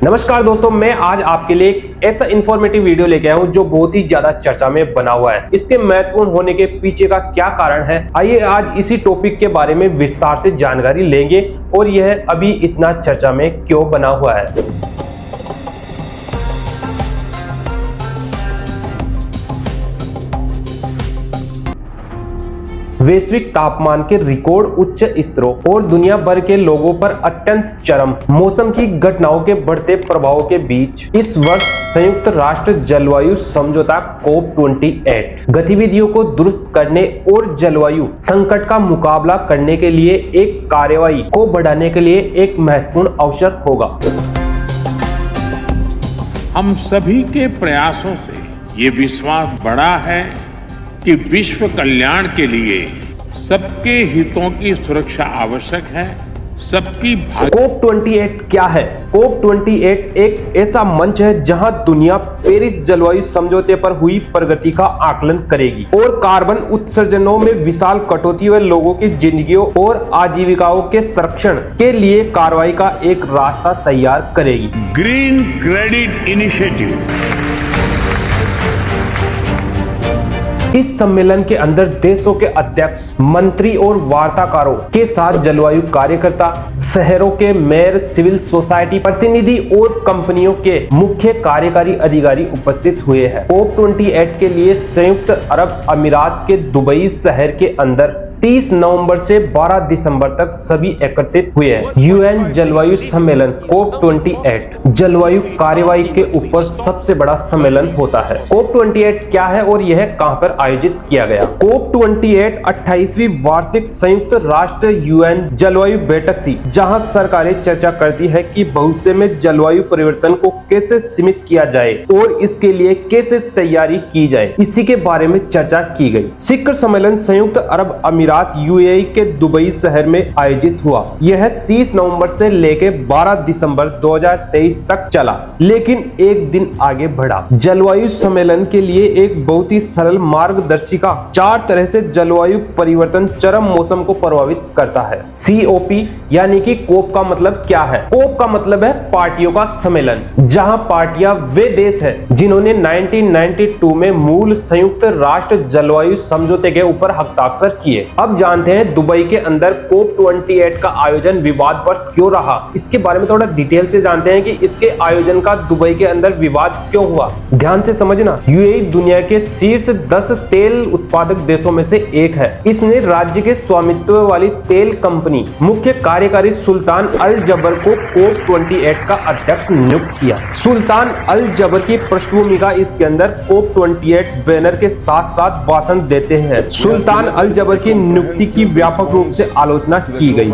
नमस्कार दोस्तों, मैं आज आपके लिए एक ऐसा इंफॉर्मेटिव वीडियो लेके आया हूं जो बहुत ही ज्यादा चर्चा में बना हुआ है। इसके महत्वपूर्ण होने के पीछे का क्या कारण है, आइए आज इसी टॉपिक के बारे में विस्तार से जानकारी लेंगे और यह अभी इतना चर्चा में क्यों बना हुआ है। वैश्विक तापमान के रिकॉर्ड उच्च स्तरों और दुनिया भर के लोगों पर अत्यंत चरम मौसम की घटनाओं के बढ़ते प्रभाव के बीच इस वर्ष संयुक्त राष्ट्र जलवायु समझौता COP28 गतिविधियों को दुरुस्त करने और जलवायु संकट का मुकाबला करने के लिए एक कार्रवाई को बढ़ाने के लिए एक महत्वपूर्ण अवसर होगा। हम सभी के प्रयासों से ये विश्वास बढ़ा है कि विश्व कल्याण के लिए सबके हितों की सुरक्षा आवश्यक है। सबकी COP28 क्या है? COP28 एक ऐसा मंच है जहां दुनिया पेरिस जलवायु समझौते पर हुई प्रगति का आकलन करेगी और कार्बन उत्सर्जनों में विशाल कटौती व लोगों की जिंदगियों और आजीविकाओं के संरक्षण के लिए कार्रवाई का एक रास्ता तैयार करेगी। ग्रीन क्रेडिट इनिशिएटिव इस सम्मेलन के अंदर देशों के अध्यक्ष, मंत्री और वार्ताकारों के साथ जलवायु कार्यकर्ता, शहरों के मेयर, सिविल सोसाइटी प्रतिनिधि और कंपनियों के मुख्य कार्यकारी अधिकारी उपस्थित हुए हैं। COP28 के लिए संयुक्त अरब अमीरात के दुबई शहर के अंदर 30 नवंबर से 12 दिसंबर तक सभी एकत्रित हुए हैं। UN जलवायु सम्मेलन COP28 जलवायु कार्यवाही के ऊपर सबसे बड़ा सम्मेलन होता है। COP28 क्या है और यह कहां पर आयोजित किया गया? COP28 28वीं वार्षिक संयुक्त राष्ट्र UN जलवायु बैठक थी, जहां सरकारें चर्चा करती है कि भविष्य में जलवायु परिवर्तन को कैसे सीमित किया जाए और इसके लिए कैसे तैयारी की जाए, इसी के बारे में चर्चा की गई। शिखर सम्मेलन संयुक्त अरब अमीरात UAE के दुबई शहर में आयोजित हुआ। यह 30 नवंबर से लेकर 12 दिसंबर 2023 तक चला, लेकिन एक दिन आगे बढ़ा। जलवायु सम्मेलन के लिए एक बहुत ही सरल मार्गदर्शिका 4 तरह से जलवायु परिवर्तन चरम मौसम को प्रभावित करता है। COP यानी कि COP का मतलब क्या है? COP का मतलब है पार्टियों का सम्मेलन, जहां पार्टियां वे देश है जिन्होंने 1992 में मूल संयुक्त राष्ट्र जलवायु समझौते के ऊपर हस्ताक्षर किए। अब जानते हैं दुबई के अंदर COP28 का आयोजन विवादग्रस्त क्यों रहा। इसके बारे में थोड़ा डिटेल से जानते हैं कि इसके आयोजन का दुबई के अंदर विवाद क्यों हुआ। ध्यान से समझना, UAE दुनिया के शीर्ष 10 तेल उत्पादक देशों में से एक है। इसने राज्य के स्वामित्व वाली तेल कंपनी मुख्य कार्यकारी सुल्तान अल जबर को COP28 का अध्यक्ष नियुक्त किया। सुल्तान अल जबर की पृष्ठभूमि का इसके अंदर COP28 बैनर के साथ साथ भाषण देते हैं। सुल्तान अल जबर की नियुक्ति की व्यापक रूप से आलोचना की गई।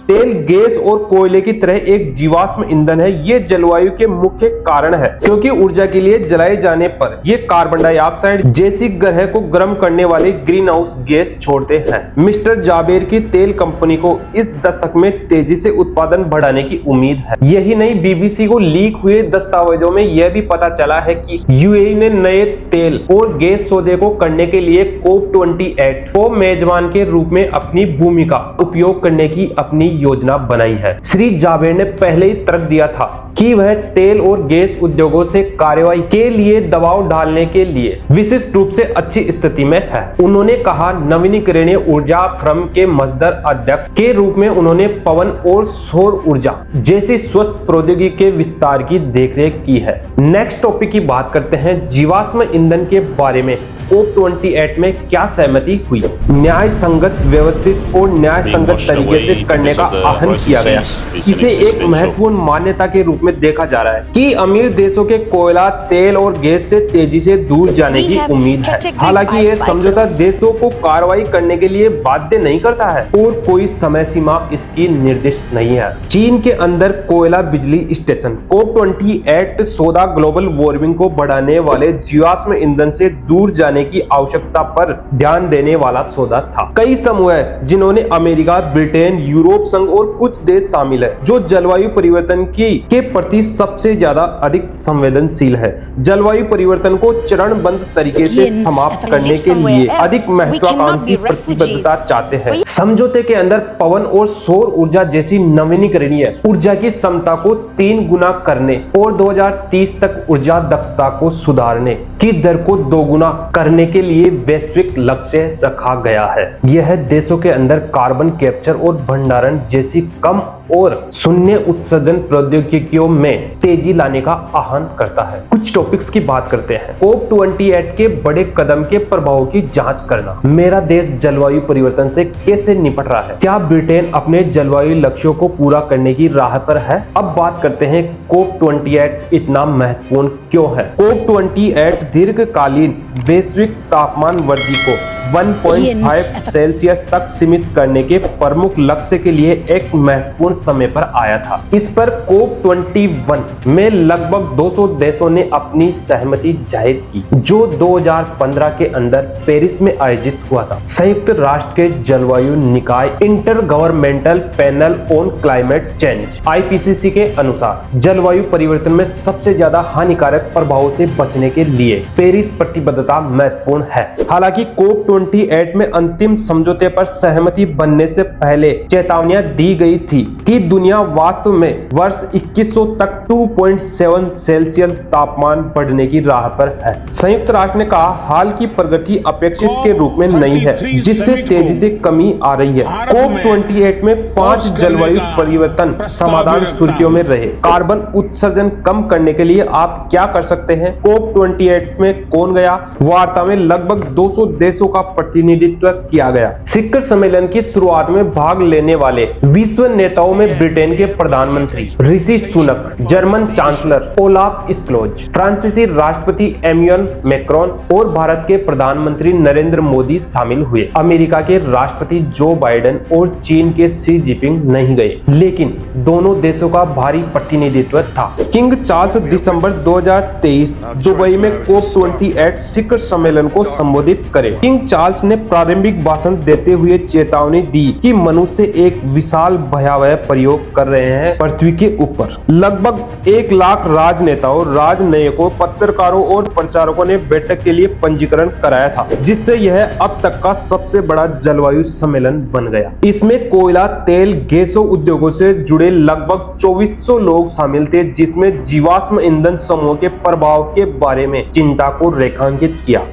तेल, गैस और कोयले की तरह एक जीवाश्म ईंधन है। ये जलवायु के मुख्य कारण है, क्योंकि ऊर्जा के लिए जलाए जाने पर ये कार्बन डाइऑक्साइड जैसी ग्रह को गर्म करने वाली ग्रीन हाउस गैस छोड़ते हैं। मिस्टर जाबेर की तेल कंपनी को इस दशक में तेजी से उत्पादन बढ़ाने की उम्मीद है। यही नहीं, BBC को लीक हुए दस्तावेजों में यह भी पता चला है कि UAE ने नए तेल और गैस सौदे को करने के लिए COP28 को मेजबान के रूप में अपनी भूमिका उपयोग करने की अपनी योजना बनाई है। श्री जाबेर ने पहले ही तर्क दिया था कि वह तेल और गैस उद्योगों से कार्रवाई के लिए दबाव डालने के लिए विशिष्ट रूप से अच्छी स्थिति में है। उन्होंने कहा, नवीनीकरणीय ऊर्जा फर्म के मजदर अध्यक्ष के रूप में उन्होंने पवन और सौर ऊर्जा जैसी स्वस्थ प्रौद्योगिकी के विस्तार की देखरेख की है। नेक्स्ट टॉपिक की बात करते हैं, जीवाश्म ईंधन के बारे में COP28 में क्या सहमति हुई। न्याय संगत, व्यवस्थित और न्याय संगत तरीके से करने का आह्वान किया गया। इसे एक महत्वपूर्ण मान्यता के रूप में देखा जा रहा है कि अमीर देशों के कोयला, तेल और गैस से तेजी से दूर जाने की उम्मीद है। हालांकि यह समझौता देशों को कार्रवाई करने के लिए बाध्य नहीं करता है और कोई समय सीमा इसकी निर्दिष्ट नहीं है। चीन के अंदर कोयला बिजली स्टेशन COP28 सौदा ग्लोबल वार्मिंग को बढ़ाने वाले जीवाश्म ईंधन से दूर जाने जाने की आवश्यकता पर ध्यान देने वाला सौदा था। कई समूह है जिन्होंने अमेरिका, ब्रिटेन, यूरोप संघ और कुछ देश शामिल है जो जलवायु परिवर्तन के प्रति सबसे ज्यादा अधिक संवेदनशील है। जलवायु परिवर्तन को चरणबद्ध तरीके से समाप्त करने के लिए अधिक महत्वाकांक्षी प्रतिबद्धता चाहते हैं। समझौते के अंदर पवन और सौर ऊर्जा जैसी नवीनीकरणीय ऊर्जा की क्षमता को 3 गुना करने और 2030 तक ऊर्जा दक्षता को सुधारने की दर को 2 गुना करने के लिए वैश्विक लक्ष्य रखा गया है। यह देशों के अंदर कार्बन कैप्चर और भंडारण जैसी कम और शून्य उत्सर्जन प्रौद्योगिकियों में तेजी लाने का आह्वान करता है। कुछ टॉपिक्स की बात करते हैं। COP28 के बड़े कदम के प्रभावों की जांच करना। मेरा देश जलवायु परिवर्तन से कैसे निपट रहा है? क्या ब्रिटेन अपने जलवायु लक्ष्यों को पूरा करने की राह पर है? अब बात करते हैं COP28 इतना महत्वपूर्ण क्यों है। COP28 दीर्घकालीन वैश्विक तापमान वृद्धि को 1.5 सेल्सियस तक सीमित करने के प्रमुख लक्ष्य के लिए एक महत्वपूर्ण समय पर आया था। इस पर COP21 में लगभग 200 देशों ने अपनी सहमति जाहिर की, जो 2015 के अंदर पेरिस में आयोजित हुआ था। संयुक्त राष्ट्र के जलवायु निकाय inter governmental panel on climate change IPCC के अनुसार जलवायु परिवर्तन में सबसे ज्यादा हानिकारक प्रभावों से बचने के लिए पेरिस प्रतिबद्धता महत्वपूर्ण है। हालांकि COP28 में अंतिम समझौते पर सहमति बनने से पहले चेतावनियां दी गई थी कि दुनिया वास्तव में वर्ष 2100 तक 2.7 सेल्सियस तापमान बढ़ने की राह पर है। संयुक्त राष्ट्र ने कहा हाल की प्रगति अपेक्षित के रूप में नहीं है, जिससे तेजी से कमी आ रही है। COP28 में 5 जलवायु परिवर्तन समाधान सुर्खियों में रहे। कार्बन उत्सर्जन कम करने के लिए आप क्या कर सकते हैं? COP28 में कौन गया? वार्ता में लगभग 200 देशों का प्रतिनिधित्व किया गया। शिखर सम्मेलन की शुरुआत में भाग लेने वाले विश्व नेताओं में ब्रिटेन के प्रधानमंत्री Rishi Sunak, German chancellor Olaf स्क्लोज, फ्रांसीसी राष्ट्रपति एम्मानुएल मैक्रोन और भारत के प्रधानमंत्री नरेंद्र मोदी शामिल हुए। अमेरिका के राष्ट्रपति जो बाइडेन और चीन के शी जिनपिंग नहीं गए, लेकिन दोनों देशों का भारी प्रतिनिधित्व था। किंग चार्ल्स दिसंबर 2023 दुबई में COP28 शिखर सम्मेलन को संबोधित करे। किंग चार्ल्स ने प्रारंभिक भाषण देते हुए चेतावनी दी कि मनुष्य एक विशाल भयावह प्रयोग कर रहे हैं पृथ्वी के ऊपर। लगभग 1 लाख राजनेताओं, राजनयिकों, पत्रकारों और प्रचारकों ने बैठक के लिए पंजीकरण कराया था, जिससे यह अब तक का सबसे बड़ा जलवायु सम्मेलन बन गया। इसमें कोयला, तेल, गैसों उद्योगों से जुड़े लगभग 2400 लोग शामिल थे, जिसमें जीवाश्म ईंधन समूह के प्रभाव के बारे में चिंता को रेखांकित किया।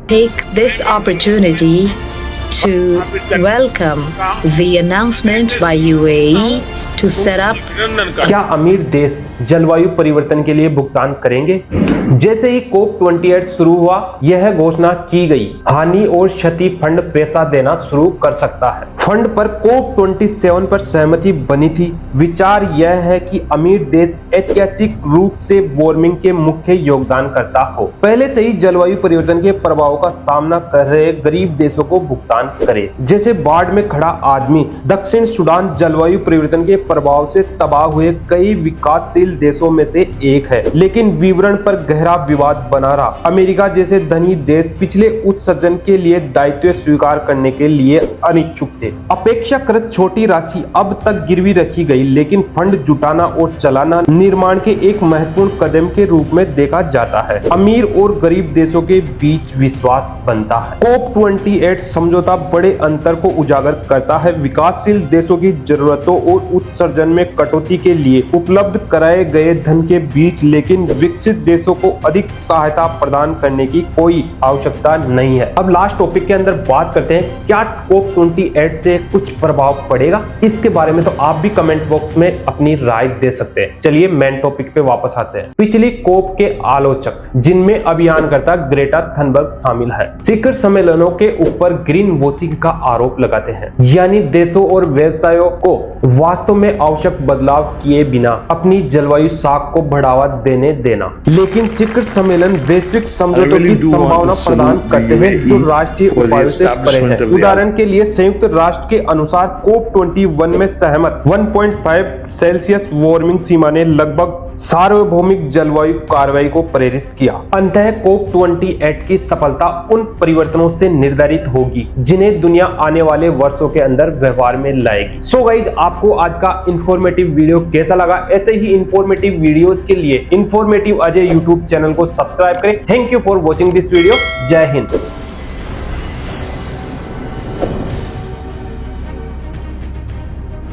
Take this opportunity to welcome the announcement by UAE to set up। क्या अमीर देश जलवायु परिवर्तन के लिए भुगतान करेंगे? जैसे ही COP28 शुरू हुआ, यह घोषणा की गई हानि और क्षति फंड पैसा देना शुरू कर सकता है। फंड पर COP27 पर सहमति बनी थी। विचार यह है कि अमीर देश ऐतिहासिक रूप से वार्मिंग के मुख्य योगदानकर्ता हो, पहले से ही जलवायु परिवर्तन के प्रभावों का सामना कर रहे गरीब देशों को भुगतान करे। जैसे बाढ़ में खड़ा आदमी दक्षिण सूडान जलवायु परिवर्तन के प्रभाव से तबाह हुए कई विकासशील देशों में से एक है, लेकिन विवरण पर गहरा विवाद बना रहा। अमेरिका जैसे धनी देश पिछले उत्सर्जन के लिए दायित्व स्वीकार करने के लिए अनिच्छुक थे। अपेक्षाकृत छोटी राशि अब तक गिरवी रखी गई, लेकिन फंड जुटाना और चलाना निर्माण के एक महत्वपूर्ण कदम के रूप में देखा जाता है। अमीर और गरीब देशों के बीच विश्वास बनता है। COP28 समझौता बड़े अंतर को उजागर करता है। विकासशील देशों की जरूरतों और उत्सर्जन में कटौती के लिए उपलब्ध कराए गए धन के बीच, लेकिन विकसित देशों को अधिक सहायता प्रदान करने की कोई आवश्यकता नहीं है। अब लास्ट टॉपिक के अंदर बात करते हैं, क्या COP28 से कुछ प्रभाव पड़ेगा? इसके बारे में तो आप भी कमेंट बॉक्स में अपनी राय दे सकते हैं। चलिए मेन टॉपिक पे वापस आते हैं। पिछली COP के आलोचक, जिनमें अभियानकर्ता ग्रेटा थनबर्ग शामिल है, शिखर सम्मेलनों के ऊपर ग्रीन वॉशिंग का आरोप लगाते हैं, यानी देशों और व्यवसायों को वास्तव में आवश्यक बदलाव किए बिना अपनी जलवायु साख को बढ़ावा देने देना। लेकिन शिखर सम्मेलन वैश्विक समझौतों की संभावना प्रदान करते हैं जो राष्ट्रीय उपायों से परे है। उदाहरण के लिए संयुक्त राष्ट्र के अनुसार COP21 में सहमत 1.5 सेल्सियस वार्मिंग सीमा ने लगभग सार्वभौमिक जलवायु कार्रवाई को प्रेरित किया। अंततः COP28 की सफलता उन परिवर्तनों से निर्धारित होगी जिन्हें दुनिया आने वाले वर्षों के अंदर व्यवहार में लाएगी। सो गाइज, आपको आज का इंफॉर्मेटिव वीडियो कैसा लगा? ऐसे ही इंफॉर्मेटिव वीडियो के लिए इंफॉर्मेटिव अजय यूट्यूब चैनल को सब्सक्राइब करें। Thank you for watching this video. जय हिंद।